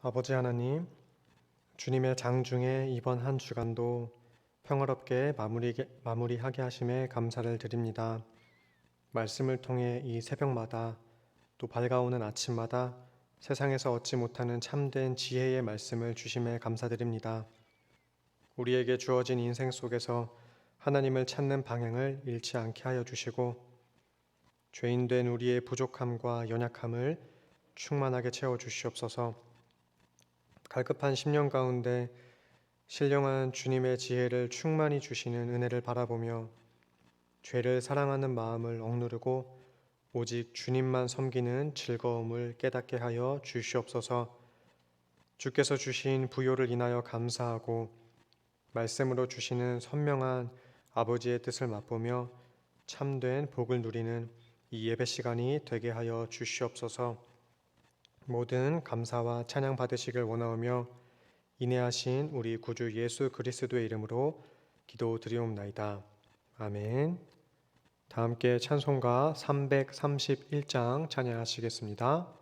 아버지 하나님, 주님의 장중에 이번 한 주간도 평화롭게 마무리하게 하심에 감사를 드립니다. 말씀을 통해 이 새벽마다 또 밝아오는 아침마다 세상에서 얻지 못하는 참된 지혜의 말씀을 주심에 감사드립니다. 우리에게 주어진 인생 속에서 하나님을 찾는 방향을 잃지 않게 하여 주시고 죄인된 우리의 부족함과 연약함을 충만하게 채워 주시옵소서. 갈급한 10년 가운데 신령한 주님의 지혜를 충만히 주시는 은혜를 바라보며 죄를 사랑하는 마음을 억누르고 오직 주님만 섬기는 즐거움을 깨닫게 하여 주시옵소서. 주께서 주신 부요를 인하여 감사하고 말씀으로 주시는 선명한 아버지의 뜻을 맛보며 참된 복을 누리는 이 예배 시간이 되게 하여 주시옵소서. 모든 감사와 찬양 받으시길 원하오며 인내하신 우리 구주 예수 그리스도의 이름으로 기도드리옵나이다. 아멘. 다 함께 찬송가 331장 찬양하시겠습니다.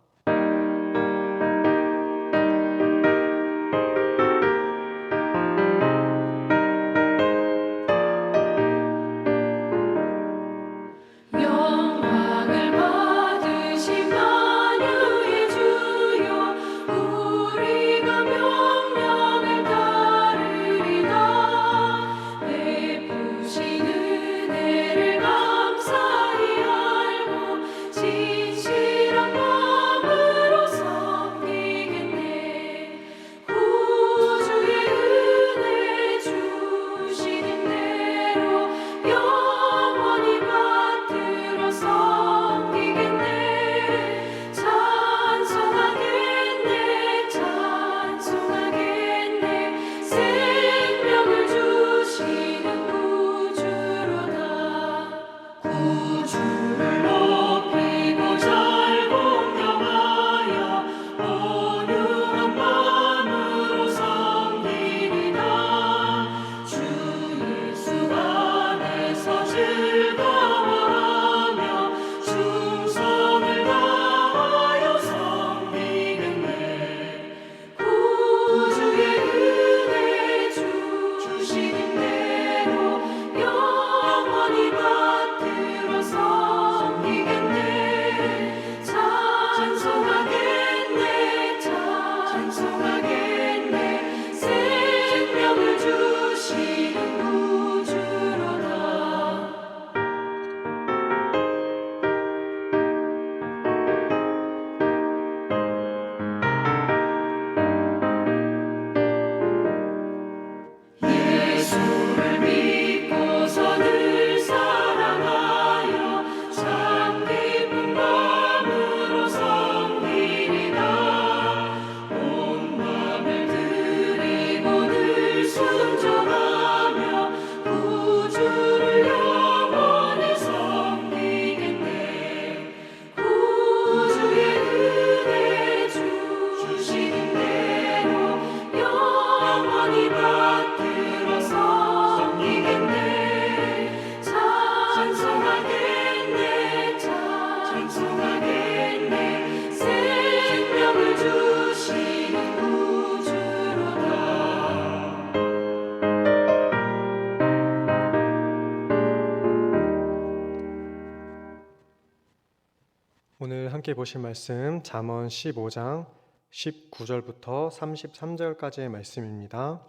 오늘 함께 보실 말씀 잠언 15장 19절부터 33절까지의 말씀입니다.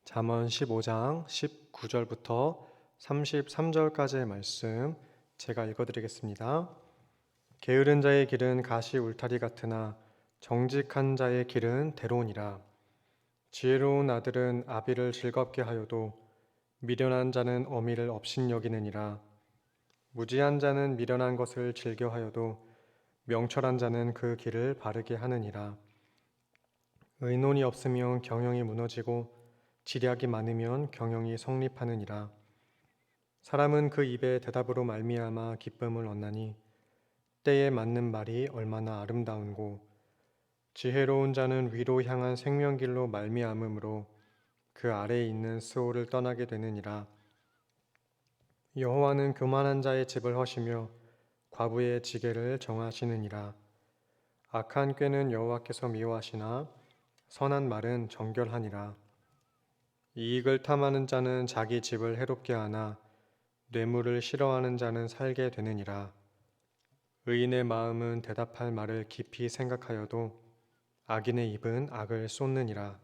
잠언 15장 19절부터 33절까지의 말씀 제가 읽어드리겠습니다. 게으른 자의 길은 가시 울타리 같으나 정직한 자의 길은 대로니라. 지혜로운 아들은 아비를 즐겁게 하여도 미련한 자는 어미를 업신여기느니라. 무지한 자는 미련한 것을 즐겨하여도 명철한 자는 그 길을 바르게 하느니라. 의논이 없으면 경영이 무너지고 지략이 많으면 경영이 성립하느니라. 사람은 그 입의 대답으로 말미암아 기쁨을 얻나니 때에 맞는 말이 얼마나 아름다운고 지혜로운 자는 위로 향한 생명길로 말미암음으로 그 아래에 있는 스올을 떠나게 되느니라. 여호와는 교만한 자의 집을 허시며 과부의 지게를 정하시느니라. 악한 꾀는 여호와께서 미워하시나 선한 말은 정결하니라. 이익을 탐하는 자는 자기 집을 해롭게 하나 뇌물을 싫어하는 자는 살게 되느니라. 의인의 마음은 대답할 말을 깊이 생각하여도 악인의 입은 악을 쏟느니라.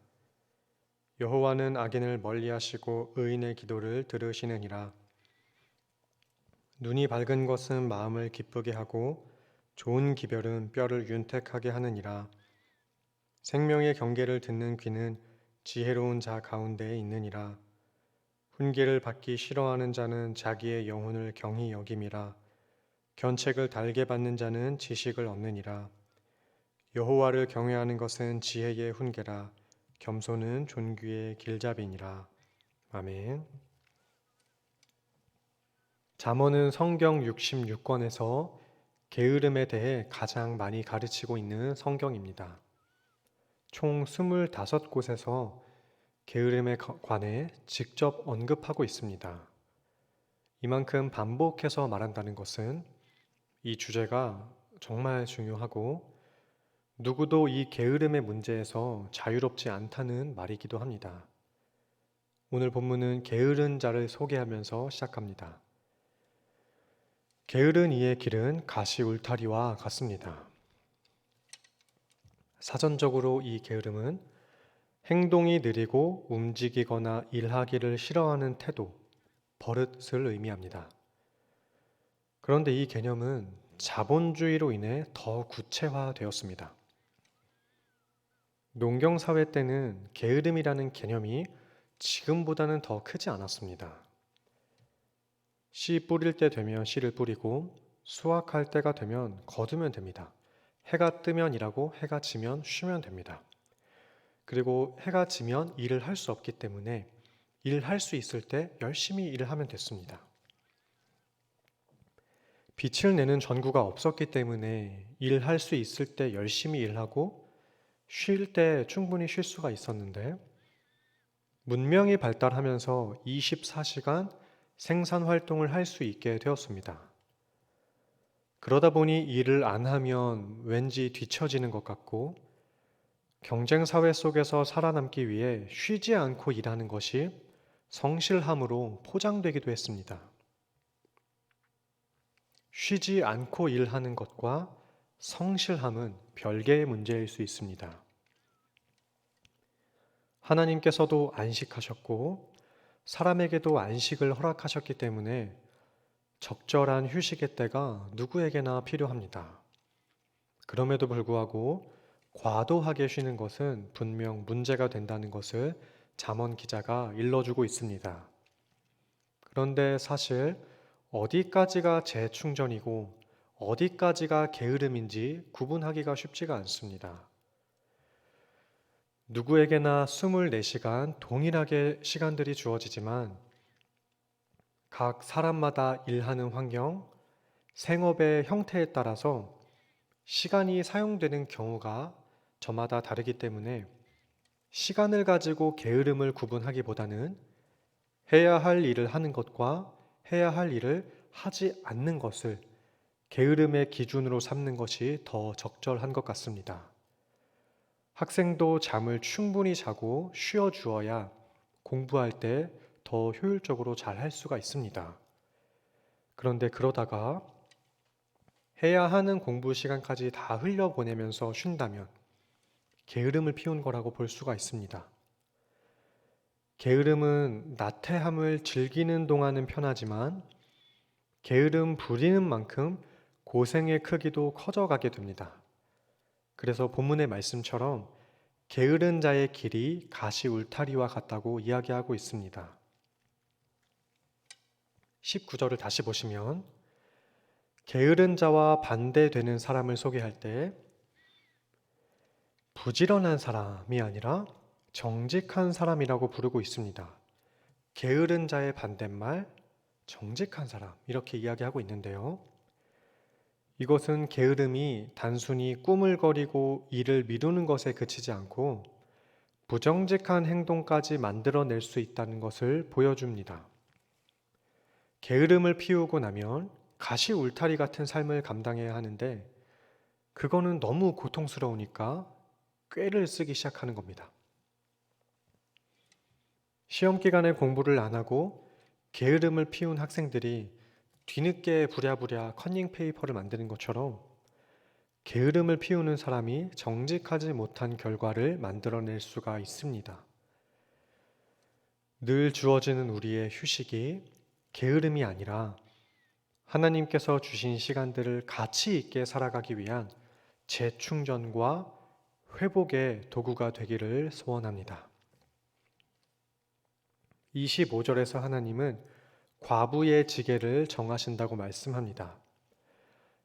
여호와는 악인을 멀리하시고 의인의 기도를 들으시느니라. 눈이 밝은 것은 마음을 기쁘게 하고 좋은 기별은 뼈를 윤택하게 하느니라. 생명의 경계를 듣는 귀는 지혜로운 자 가운데에 있느니라. 훈계를 받기 싫어하는 자는 자기의 영혼을 경히 여김이라. 견책을 달게 받는 자는 지식을 얻느니라. 여호와를 경외하는 것은 지혜의 훈계라. 겸손은 존귀의 길잡이니라. 아멘. 잠언은 성경 66권에서 게으름에 대해 가장 많이 가르치고 있는 성경입니다. 총 25곳에서 게으름에 관해 직접 언급하고 있습니다. 이만큼 반복해서 말한다는 것은 이 주제가 정말 중요하고 누구도 이 게으름의 문제에서 자유롭지 않다는 말이기도 합니다. 오늘 본문은 게으른 자를 소개하면서 시작합니다. 게으른 이의 길은 가시 울타리와 같습니다. 사전적으로 이 게으름은 행동이 느리고 움직이거나 일하기를 싫어하는 태도, 버릇을 의미합니다. 그런데 이 개념은 자본주의로 인해 더 구체화되었습니다. 농경사회 때는 게으름이라는 개념이 지금보다는 더 크지 않았습니다. 씨 뿌릴 때 되면 씨를 뿌리고 수확할 때가 되면 거두면 됩니다. 해가 뜨면 일하고 해가 지면 쉬면 됩니다. 그리고 해가 지면 일을 할 수 없기 때문에 일할 수 있을 때 열심히 일을 하면 됐습니다. 빛을 내는 전구가 없었기 때문에 일할 수 있을 때 열심히 일하고 쉴 때 충분히 쉴 수가 있었는데 문명이 발달하면서 24시간 생산 활동을 할 수 있게 되었습니다. 그러다 보니 일을 안 하면 왠지 뒤처지는 것 같고 경쟁사회 속에서 살아남기 위해 쉬지 않고 일하는 것이 성실함으로 포장되기도 했습니다. 쉬지 않고 일하는 것과 성실함은 별개의 문제일 수 있습니다. 하나님께서도 안식하셨고 사람에게도 안식을 허락하셨기 때문에 적절한 휴식의 때가 누구에게나 필요합니다. 그럼에도 불구하고 과도하게 쉬는 것은 분명 문제가 된다는 것을 잠언 기자가 일러주고 있습니다. 그런데 사실 어디까지가 재충전이고 어디까지가 게으름인지 구분하기가 쉽지가 않습니다. 누구에게나 24시간 동일하게 시간들이 주어지지만 각 사람마다 일하는 환경, 생업의 형태에 따라서 시간이 사용되는 경우가 저마다 다르기 때문에 시간을 가지고 게으름을 구분하기보다는 해야 할 일을 하는 것과 해야 할 일을 하지 않는 것을 게으름의 기준으로 삼는 것이 더 적절한 것 같습니다. 학생도 잠을 충분히 자고 쉬어 주어야 공부할 때 더 효율적으로 잘 할 수가 있습니다. 그런데 그러다가 해야 하는 공부 시간까지 다 흘려보내면서 쉰다면 게으름을 피운 거라고 볼 수가 있습니다. 게으름은 나태함을 즐기는 동안은 편하지만 게으름 부리는 만큼 고생의 크기도 커져가게 됩니다. 그래서 본문의 말씀처럼 게으른 자의 길이 가시 울타리와 같다고 이야기하고 있습니다. 19절을 다시 보시면 게으른 자와 반대되는 사람을 소개할 때 부지런한 사람이 아니라 정직한 사람이라고 부르고 있습니다. 게으른 자의 반대말 정직한 사람 이렇게 이야기하고 있는데요. 이것은 게으름이 단순히 꾸물거리고 일을 미루는 것에 그치지 않고 부정직한 행동까지 만들어낼 수 있다는 것을 보여줍니다. 게으름을 피우고 나면 가시 울타리 같은 삶을 감당해야 하는데 그거는 너무 고통스러우니까 꾀를 쓰기 시작하는 겁니다. 시험 기간에 공부를 안 하고 게으름을 피운 학생들이 뒤늦게 부랴부랴 커닝 페이퍼를 만드는 것처럼 게으름을 피우는 사람이 정직하지 못한 결과를 만들어낼 수가 있습니다. 늘 주어지는 우리의 휴식이 게으름이 아니라 하나님께서 주신 시간들을 가치 있게 살아가기 위한 재충전과 회복의 도구가 되기를 소원합니다. 25절에서 하나님은 과부의 지게를 정하신다고 말씀합니다.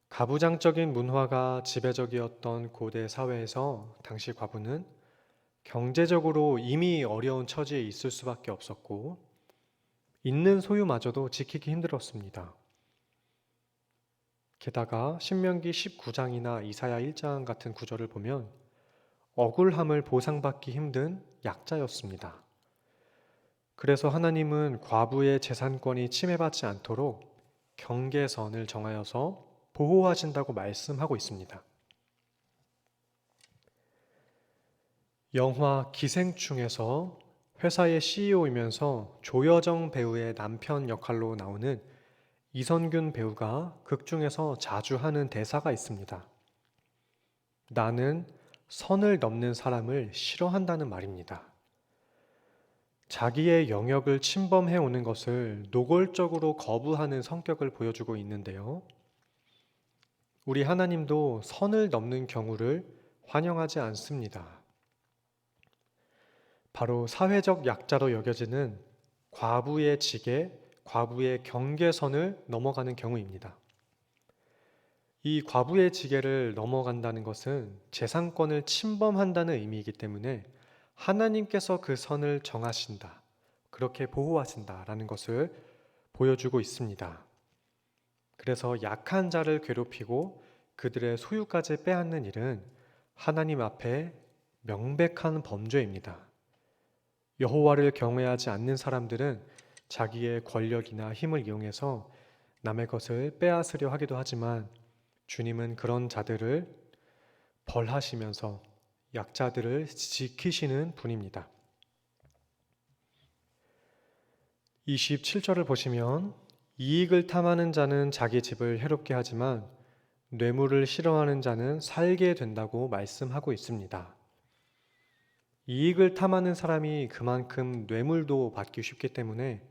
가부장적인 문화가 지배적이었던 고대 사회에서 당시 과부는 경제적으로 이미 어려운 처지에 있을 수밖에 없었고 있는 소유마저도 지키기 힘들었습니다. 게다가 신명기 19장이나 이사야 1장 같은 구절을 보면 억울함을 보상받기 힘든 약자였습니다. 그래서 하나님은 과부의 재산권이 침해받지 않도록 경계선을 정하여서 보호하신다고 말씀하고 있습니다. 영화 기생충에서 회사의 CEO이면서 조여정 배우의 남편 역할로 나오는 이선균 배우가 극 중에서 자주 하는 대사가 있습니다. 나는 선을 넘는 사람을 싫어한다는 말입니다. 자기의 영역을 침범해 오는 것을 노골적으로 거부하는 성격을 보여주고 있는데요. 우리 하나님도 선을 넘는 경우를 환영하지 않습니다. 바로 사회적 약자로 여겨지는 과부의 지게, 과부의 경계선을 넘어가는 경우입니다. 이 과부의 지게를 넘어간다는 것은 재산권을 침범한다는 의미이기 때문에 하나님께서 그 선을 정하신다, 그렇게 보호하신다라는 것을 보여주고 있습니다. 그래서 약한 자를 괴롭히고 그들의 소유까지 빼앗는 일은 하나님 앞에 명백한 범죄입니다. 여호와를 경외하지 않는 사람들은 자기의 권력이나 힘을 이용해서 남의 것을 빼앗으려 하기도 하지만 주님은 그런 자들을 벌하시면서 약자들을 지키시는 분입니다. 27절을 보시면 이익을 탐하는 자는 자기 집을 해롭게 하지만 뇌물을 싫어하는 자는 살게 된다고 말씀하고 있습니다. 이익을 탐하는 사람이 그만큼 뇌물도 받기 쉽기 때문에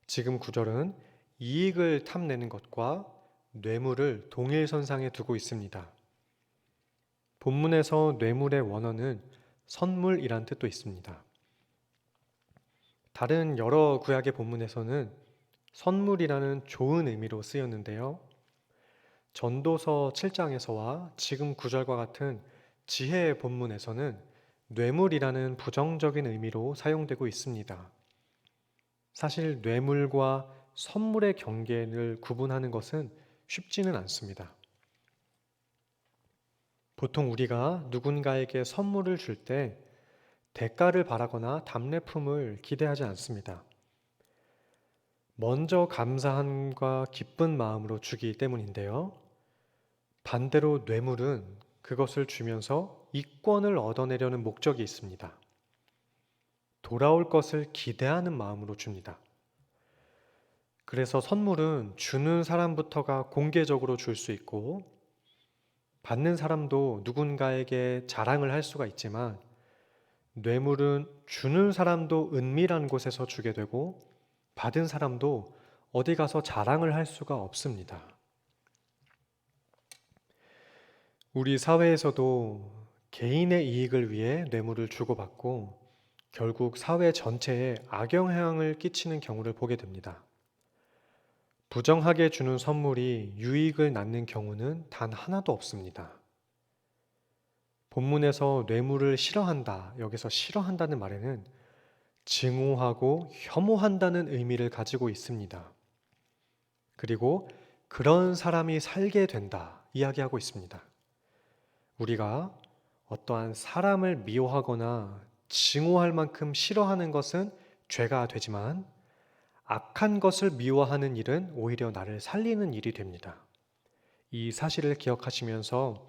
지금 구절은 이익을 탐내는 것과 뇌물을 동일선상에 두고 있습니다. 본문에서 뇌물의 원어는 선물이란 뜻도 있습니다. 다른 여러 구약의 본문에서는 선물이라는 좋은 의미로 쓰였는데요. 전도서 7장에서와 지금 9절과 같은 지혜 본문에서는 뇌물이라는 부정적인 의미로 사용되고 있습니다. 사실 뇌물과 선물의 경계를 구분하는 것은 쉽지는 않습니다. 보통 우리가 누군가에게 선물을 줄 때 대가를 바라거나 답례품을 기대하지 않습니다. 먼저 감사함과 기쁜 마음으로 주기 때문인데요. 반대로 뇌물은 그것을 주면서 이권을 얻어내려는 목적이 있습니다. 돌아올 것을 기대하는 마음으로 줍니다. 그래서 선물은 주는 사람부터가 공개적으로 줄 수 있고 받는 사람도 누군가에게 자랑을 할 수가 있지만 뇌물은 주는 사람도 은밀한 곳에서 주게 되고 받은 사람도 어디 가서 자랑을 할 수가 없습니다. 우리 사회에서도 개인의 이익을 위해 뇌물을 주고받고 결국 사회 전체에 악영향을 끼치는 경우를 보게 됩니다. 부정하게 주는 선물이 유익을 낳는 경우는 단 하나도 없습니다. 본문에서 뇌물을 싫어한다, 여기서 싫어한다는 말에는 증오하고 혐오한다는 의미를 가지고 있습니다. 그리고 그런 사람이 살게 된다, 이야기하고 있습니다. 우리가 어떠한 사람을 미워하거나 증오할 만큼 싫어하는 것은 죄가 되지만 악한 것을 미워하는 일은 오히려 나를 살리는 일이 됩니다. 이 사실을 기억하시면서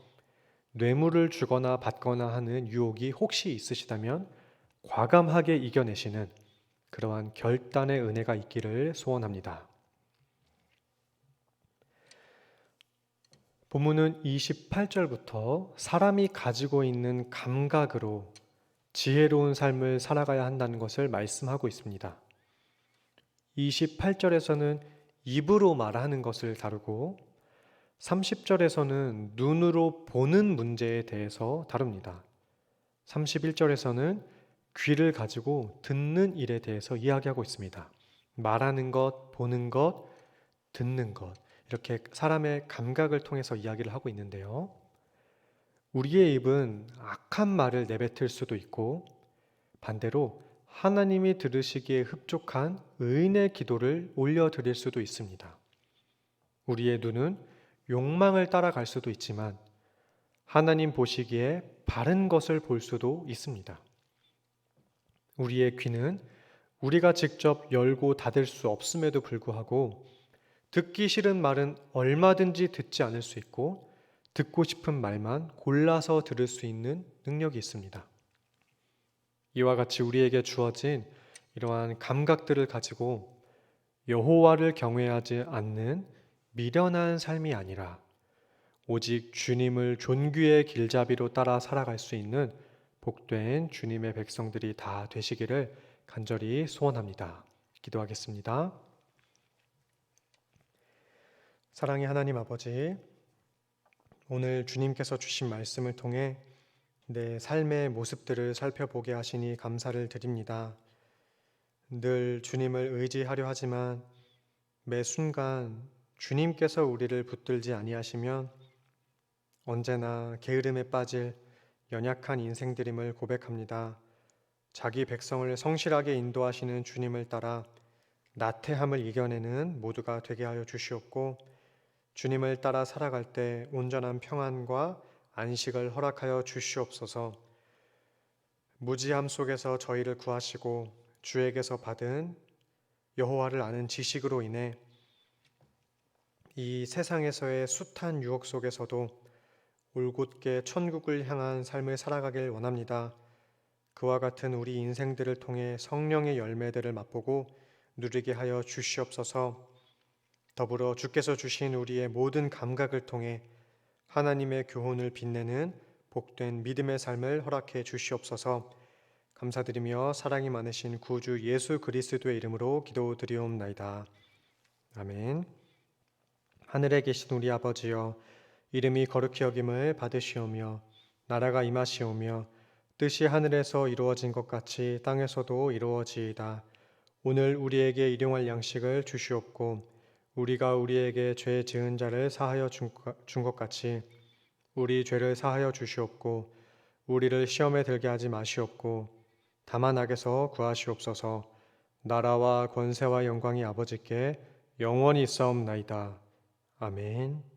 뇌물을 주거나 받거나 하는 유혹이 혹시 있으시다면 과감하게 이겨내시는 그러한 결단의 은혜가 있기를 소원합니다. 본문은 28절부터 사람이 가지고 있는 감각으로 지혜로운 삶을 살아가야 한다는 것을 말씀하고 있습니다. 28절에서는 입으로 말하는 것을 다루고 30절에서는 눈으로 보는 문제에 대해서 다룹니다. 31절에서는 귀를 가지고 듣는 일에 대해서 이야기하고 있습니다. 말하는 것, 보는 것, 듣는 것, 이렇게 사람의 감각을 통해서 이야기를 하고 있는데요. 우리의 입은 악한 말을 내뱉을 수도 있고 반대로 하나님이 들으시기에 흡족한 의인의 기도를 올려드릴 수도 있습니다. 우리의 눈은 욕망을 따라갈 수도 있지만 하나님 보시기에 바른 것을 볼 수도 있습니다. 우리의 귀는 우리가 직접 열고 닫을 수 없음에도 불구하고 듣기 싫은 말은 얼마든지 듣지 않을 수 있고 듣고 싶은 말만 골라서 들을 수 있는 능력이 있습니다. 이와 같이 우리에게 주어진 이러한 감각들을 가지고 여호와를 경외하지 않는 미련한 삶이 아니라 오직 주님을 존귀의 길잡이로 따라 살아갈 수 있는 복된 주님의 백성들이 다 되시기를 간절히 소원합니다. 기도하겠습니다. 사랑의 하나님 아버지, 오늘 주님께서 주신 말씀을 통해 내 삶의 모습들을 살펴보게 하시니 감사를 드립니다. 늘 주님을 의지하려 하지만 매 순간 주님께서 우리를 붙들지 아니하시면 언제나 게으름에 빠질 연약한 인생들임을 고백합니다. 자기 백성을 성실하게 인도하시는 주님을 따라 나태함을 이겨내는 모두가 되게 하여 주시옵고 주님을 따라 살아갈 때 온전한 평안과 안식을 허락하여 주시옵소서. 무지함 속에서 저희를 구하시고 주에게서 받은 여호와를 아는 지식으로 인해 이 세상에서의 숱한 유혹 속에서도 올곧게 천국을 향한 삶을 살아가길 원합니다. 그와 같은 우리 인생들을 통해 성령의 열매들을 맛보고 누리게 하여 주시옵소서. 더불어 주께서 주신 우리의 모든 감각을 통해 하나님의 교훈을 빛내는 복된 믿음의 삶을 허락해 주시옵소서. 감사드리며 사랑이 많으신 구주 예수 그리스도의 이름으로 기도드리옵나이다. 아멘. 하늘에 계신 우리 아버지여, 이름이 거룩히 여김을 받으시오며 나라가 임하시오며 뜻이 하늘에서 이루어진 것 같이 땅에서도 이루어지이다. 오늘 우리에게 일용할 양식을 주시옵고 우리가 우리에게 죄 지은 자를 사하여 준 것 같이 우리 죄를 사하여 주시옵고 우리를 시험에 들게 하지 마시옵고 다만 악에서 구하시옵소서. 나라와 권세와 영광이 아버지께 영원히 있사옵나이다. 아멘.